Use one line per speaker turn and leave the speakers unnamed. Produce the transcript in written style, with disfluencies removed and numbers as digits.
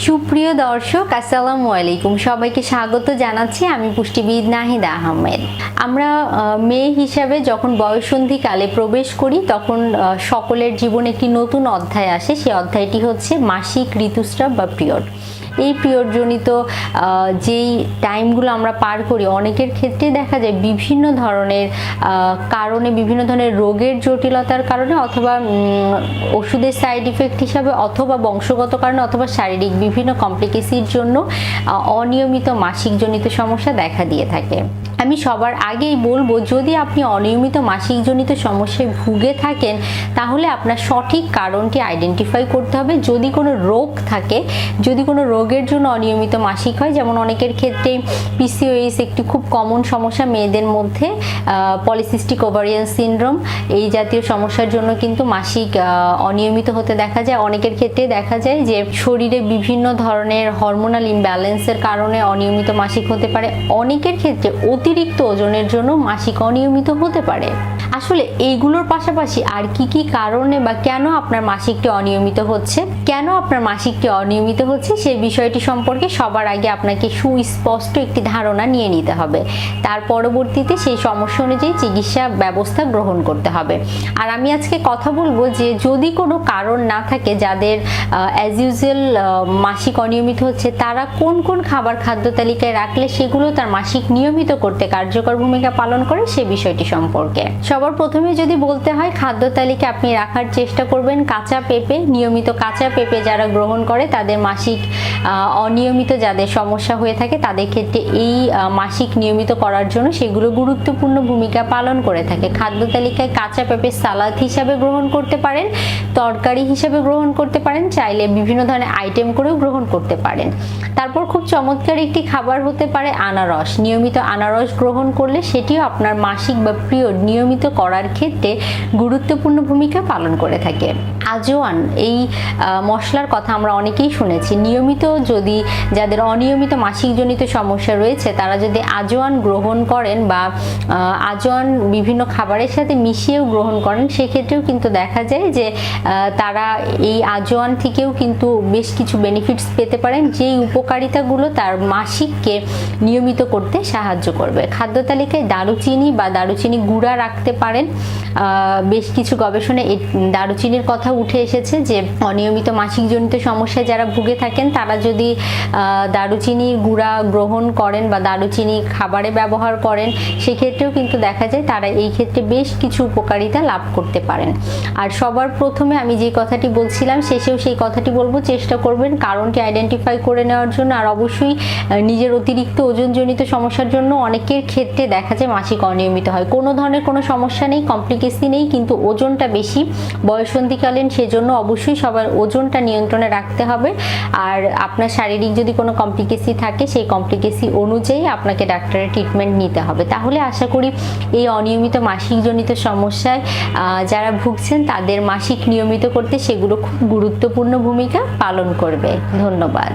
সুপ্রিয় দর্শক, আসসালামু আলাইকুম। সবাইকে স্বাগত জানাচ্ছি। আমি পুষ্টিবিদ নাহিদা আহমেদ। আমরা মেয়ে হিসাবে যখন বয়ঃসন্ধিকালে প্রবেশ করি তখন সকলের জীবনে একটি নতুন অধ্যায় আসে। সেই অধ্যায়টি হচ্ছে মাসিক ঋতুস্রাব বা পিরিয়ড। এই পিরিয়ডজনিত যেই টাইমগুলো আমরা পার করি, অনেকের ক্ষেত্রে দেখা যায় বিভিন্ন ধরনের কারণে, বিভিন্ন ধরনের রোগের জটিলতার কারণে, অথবা ওষুধের সাইড ইফেক্ট হিসাবে, অথবা বংশগত কারণে, অথবা শারীরিক বিভিন্ন কমপ্লিকেসির জন্য অনিয়মিত মাসিকজনিত সমস্যা দেখা দিয়ে থাকে। আমি সবার আগেই বলবো, যদি আপনি অনিয়মিত মাসিকজনিত সমস্যায় ভুগে থাকেন তাহলে আপনার সঠিক কারণটি আইডেন্টিফাই করতে হবে। যদি কোনো রোগ থাকে, যদি কোনো রোগের জন্য অনিয়মিত মাসিক হয়, যেমন অনেকের ক্ষেত্রে পিসিওএস একটি খুব কমন সমস্যা মেয়েদের মধ্যে, পলিসিস্টিক ওভারিয়ান সিনড্রোম, এই জাতীয় সমস্যার জন্য কিন্তু মাসিক অনিয়মিত হতে দেখা যায়। অনেকের ক্ষেত্রে দেখা যায় যে শরীরে বিভিন্ন ধরনের হরমোনাল ইমব্যালেন্সের কারণে অনিয়মিত মাসিক হতে পারে। অনেকের ক্ষেত্রে অতিরিক্ত ওজনের জন্য মাসিক অনিয়মিত হতে পারে। আসলে এইগুলোর পাশাপাশি আর কি কারণে বা কেন আপনার মাসিকটি অনিয়মিত হচ্ছে, সেই বিষয়টি সম্পর্কে সবার আগে আপনাকে সুস্পষ্ট একটি ধারণা নিয়ে নিতে হবে। তার পরবর্তীতে সেই সমস্যা অনুযায়ী চিকিৎসা ব্যবস্থা গ্রহণ করতে হবে। আর আমি আজকে কথা বলবো যে যদি কোনো কারণ না থাকে, যাদের অ্যাজ ইউজুয়াল মাসিক অনিয়মিত হচ্ছে, তারা কোন কোন খাবার খাদ্য তালিকায় রাখলে সেগুলো তার মাসিক নিয়মিত করতে কার্যকর ভূমিকা পালন করে, সে বিষয়টি সম্পর্কে সবার প্রথমে যদি বলতে হয়, খাদ্য তালিকা আপনি রাখার চেষ্টা করবেন কাঁচা পেঁপে। নিয়মিত কাঁচা পেঁপে যারা গ্রহণ করে তাদের মাসিক অনিয়মিত যাদের সমস্যা হয়ে থাকে তাদের ক্ষেত্রে এই মাসিক নিয়মিত করার জন্য সেগুলো গুরুত্বপূর্ণ ভূমিকা পালন করে থাকে। খাদ্য তালিকায় কাঁচা পেঁপে সালাদ হিসাবে গ্রহণ করতে পারেন, তরকারি হিসাবে গ্রহণ করতে পারেন, চাইলে বিভিন্ন ধরনের আইটেম করেও গ্রহণ করতে পারেন। তারপর খুব চমৎকার একটি খাবার হতে পারে আনারস। নিয়মিত আনারস গ্রহণ করলে সেটিও আপনার মাসিক বা পিরিয়ড নিয়মিত করার ক্ষেত্রে গুরুত্বপূর্ণ ভূমিকা পালন করে থাকে। আজওয়ান, এই মশলার কথা আমরা অনেকেই শুনেছি। নিয়মিত যদি যাদের অনিয়মিত মাসিকজনিত সমস্যা রয়েছে তারা যদি আজওয়ান গ্রহণ করেন বা আজওয়ান বিভিন্ন খাবারের সাথে মিশিয়েও গ্রহণ করেন, সেক্ষেত্রেও কিন্তু দেখা যায় যে তারা এই আজওয়ান থেকেও কিন্তু বেশ কিছু বেনিফিটস পেতে পারেন, যেই উপকারিতাগুলো তার মাসিককে নিয়মিত করতে সাহায্য করবে। খাদ্য তালিকায় দারুচিনি বা দারুচিনি গুঁড়া রাখতে পারেন। বেশ কিছু গবেষণায় এই দারুচিনির কথা উঠে এসেছে যে অনিয়মিত মাসিকজনিত সমস্যায় যারা ভুগে থাকেন তারা যদি দারুচিনির গুঁড়া গ্রহণ করেন বা দারুচিনি খাবারে ব্যবহার করেন, সেক্ষেত্রেও কিন্তু দেখা যায় তারা এই ক্ষেত্রে বেশ কিছু উপকারিতা লাভ করতে পারেন। আর সবার প্রথমে আমি যে কথাটি বলছিলাম, শেষেও সেই কথাটি বলবো, চেষ্টা করবেন কারণটি আইডেন্টিফাই করে নেওয়ার জন্য। আর অবশ্যই নিজের অতিরিক্ত ওজনজনিত সমস্যার জন্য অনেকের ক্ষেত্রে দেখা যায় মাসিক অনিয়মিত হয়। কোনো ধরনের কোনো সমস্যা নেই, কমপ্লিকেসি নেই, কিন্তু ওজনটা বেশি বয়ঃসন্ধিকালীন, সেজন্য অবশ্যই সবার ওজনটা নিয়ন্ত্রণে রাখতে হবে। আর আপনার শারীরিক যদি কোনো কমপ্লিকেসি থাকে, সেই কমপ্লিকেসি অনুযায়ী আপনাকে ডাক্তারের ট্রিটমেন্ট নিতে হবে। তাহলে আশা করি এই অনিয়মিত মাসিকজনিত সমস্যায় যারা ভুগছেন তাদের মাসিক নিয়মিত করতে সেগুলো খুব গুরুত্বপূর্ণ ভূমিকা পালন করবে। ধন্যবাদ।